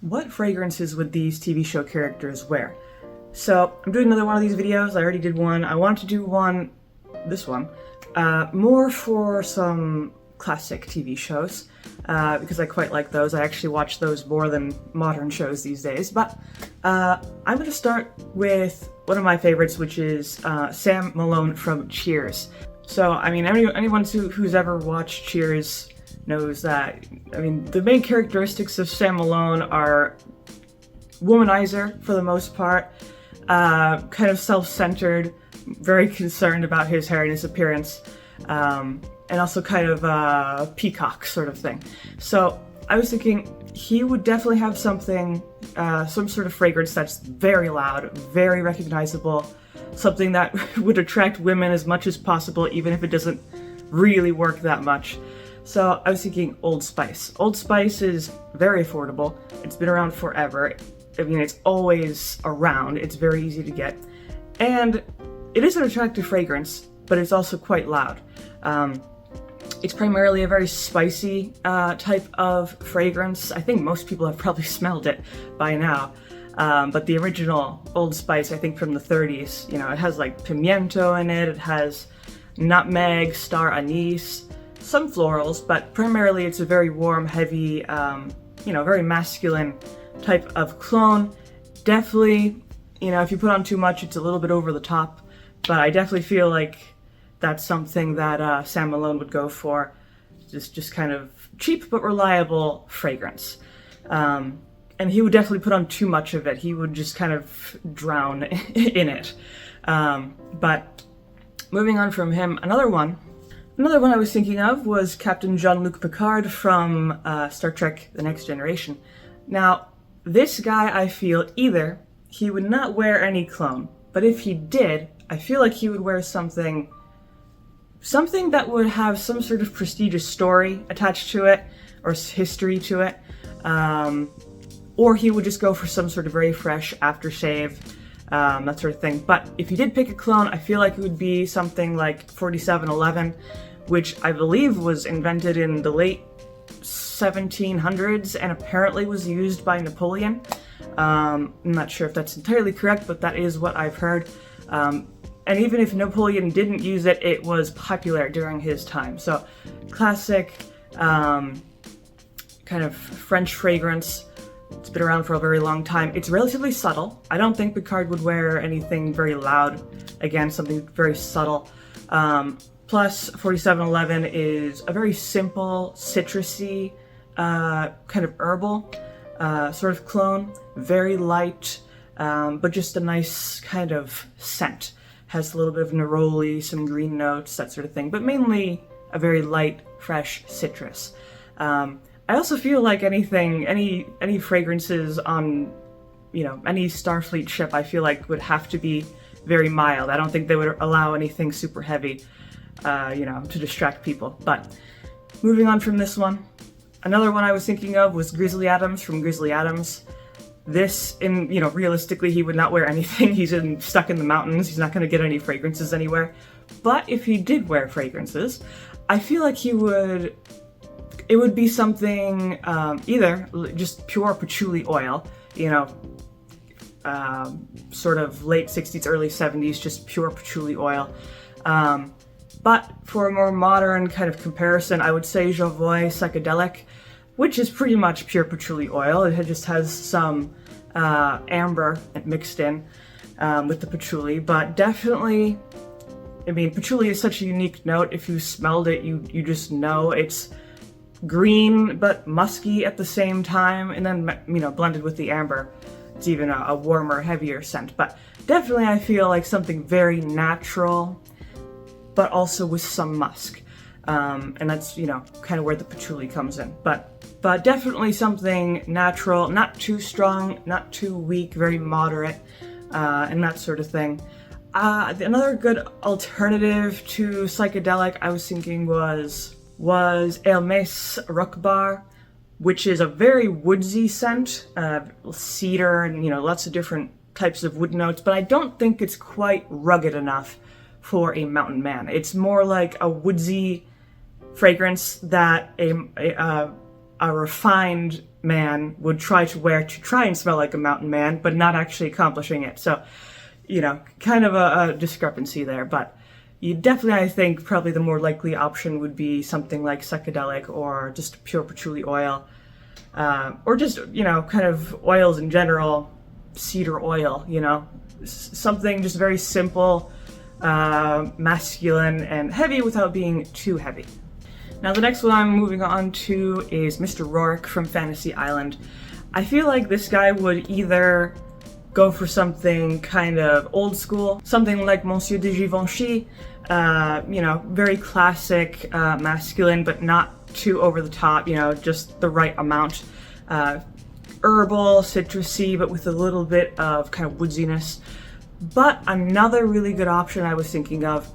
What fragrances would these TV show characters wear? So I'm doing another one of these videos. I already did one. I wanted to do one, this one, more for some classic TV shows, because I quite like those. I actually watch those more than modern shows these days. But I'm going to start with one of my favorites, which is Sam Malone from Cheers. So, I mean, anyone who's ever watched Cheers knows that, I mean, the main characteristics of Sam Malone are womanizer for the most part, kind of self-centered, very concerned about his hair and his appearance, and also kind of a peacock sort of thing. So I was thinking he would definitely have something, some sort of fragrance that's very loud, very recognizable, something that would attract women as much as possible, even if it doesn't really work that much. So I was thinking Old Spice. Old Spice is very affordable. It's been around forever. I mean, it's always around. It's very easy to get. And it is an attractive fragrance, but it's also quite loud. It's primarily a very spicy type of fragrance. I think most people have probably smelled it by now. But the original Old Spice, I think from the 30s, you know, it has like pimiento in it. It has nutmeg, star anise, some florals, but primarily it's a very warm, heavy, you know, very masculine type of cologne. Definitely, you know, if you put on too much, it's a little bit over the top, but I definitely feel like that's something that Sam Malone would go for. Just kind of cheap but reliable fragrance. And he would definitely put on too much of it. He would just kind of drown in it. But moving on from him, Another one I was thinking of was Captain Jean-Luc Picard from Star Trek: The Next Generation. Now, this guy, I feel either he would not wear any cologne, but if he did, I feel like he would wear something that would have some sort of prestigious story attached to it, or history to it, or he would just go for some sort of very fresh aftershave, that sort of thing. But if you did pick a cologne, I feel like it would be something like 4711, which I believe was invented in the late 1700s and apparently was used by Napoleon. I'm not sure if that's entirely correct, but that is what I've heard. And even if Napoleon didn't use it, it was popular during his time. So classic kind of French fragrance. It's been around for a very long time. It's relatively subtle. I don't think Picard would wear anything very loud. Again, something very subtle. Plus, 4711 is a very simple, citrusy, kind of herbal sort of cologne. Very light, but just a nice kind of scent. Has a little bit of neroli, some green notes, that sort of thing, but mainly a very light, fresh citrus. I also feel like any fragrances on, you know, any Starfleet ship, I feel like would have to be very mild. I don't think they would allow anything super heavy, you know, to distract people. But moving on from this one, another one I was thinking of was Grizzly Adams from Grizzly Adams. This, you know, realistically, he would not wear anything. He's stuck in the mountains. He's not going to get any fragrances anywhere. But if he did wear fragrances, I feel like it would be something, either just pure patchouli oil, you know, sort of late 60s, early 70s, just pure patchouli oil. But for a more modern kind of comparison, I would say Jovoy Psychedelic, which is pretty much pure patchouli oil. It just has some amber mixed in with the patchouli, but definitely, I mean, patchouli is such a unique note. If you smelled it, you just know it's green but musky at the same time, and then, you know, blended with the amber, it's even a warmer, heavier scent. But definitely I feel like something very natural, but also with some musk. And that's, you know, kind of where the patchouli comes in. But definitely something natural, not too strong, not too weak, very moderate, and that sort of thing. Another good alternative to psychedelic I was thinking was Hermès Rock Bar, which is a very woodsy scent, cedar and, you know, lots of different types of wood notes, but I don't think it's quite rugged enough for a mountain man. It's more like a woodsy fragrance that a refined man would try to wear to try and smell like a mountain man, but not actually accomplishing it. So, you know, kind of a discrepancy there, but you definitely, I think, probably the more likely option would be something like psychedelic or just pure patchouli oil, or just, you know, kind of oils in general, cedar oil, you know, something just very simple, masculine and heavy without being too heavy. Now the next one I'm moving on to is Mr. Rourke from Fantasy Island. I feel like this guy would either go for something kind of old school, something like Monsieur de Givenchy, you know, very classic, masculine, but not too over the top, you know, just the right amount. Herbal, citrusy, but with a little bit of kind of woodsiness. But another really good option I was thinking of,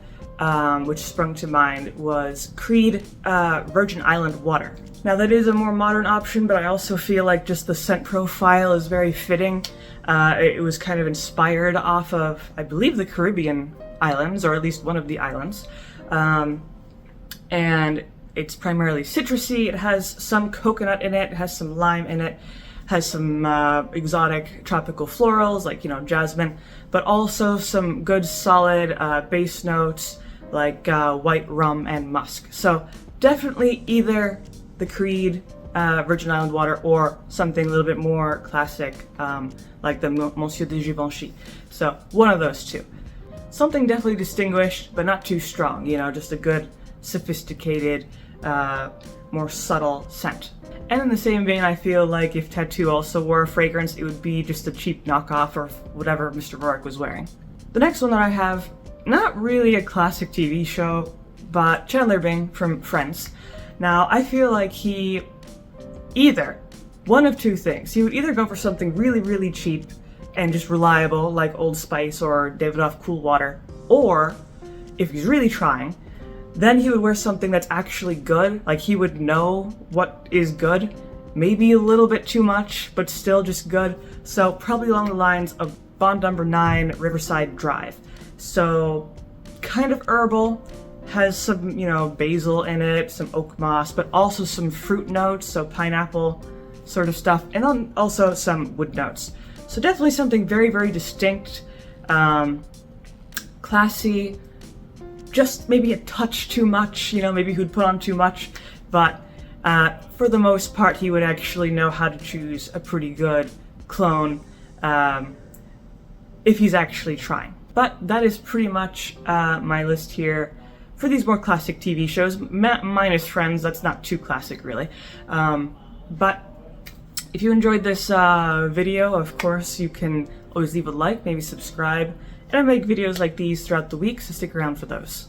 which sprung to mind, was Creed Virgin Island Water. Now that is a more modern option, but I also feel like just the scent profile is very fitting. It was kind of inspired off of, I believe, the Caribbean islands, or at least one of the islands. And it's primarily citrusy. It has some coconut in it, it has some lime in it, has some exotic tropical florals like, you know, jasmine, but also some good solid base notes like white rum and musk. So definitely either the Creed Virgin Island Water or something a little bit more classic like the Monsieur de Givenchy. So one of those two. Something definitely distinguished, but not too strong, you know, just a good, sophisticated, more subtle scent. And in the same vein, I feel like if Tattoo also wore a fragrance, it would be just a cheap knockoff of whatever Mr. Rourke was wearing. The next one that I have, not really a classic TV show, but Chandler Bing from Friends. Now, I feel like he either, one of two things, he would either go for something really, really cheap and just reliable, like Old Spice or Davidoff Cool Water, or if he's really trying, then he would wear something that's actually good, like he would know what is good, maybe a little bit too much, but still just good. So probably along the lines of Bond Number 9 Riverside Drive. So kind of herbal, has some, you know, basil in it, some oak moss, but also some fruit notes, so pineapple sort of stuff, and then also some wood notes. So definitely something very, very distinct, classy, just maybe a touch too much, you know, maybe he'd put on too much, but for the most part he would actually know how to choose a pretty good clone if he's actually trying. But that is pretty much my list here for these more classic TV shows, minus Friends. That's not too classic really. But if you enjoyed this video, of course, you can always leave a like, maybe subscribe, and I make videos like these throughout the week, so stick around for those.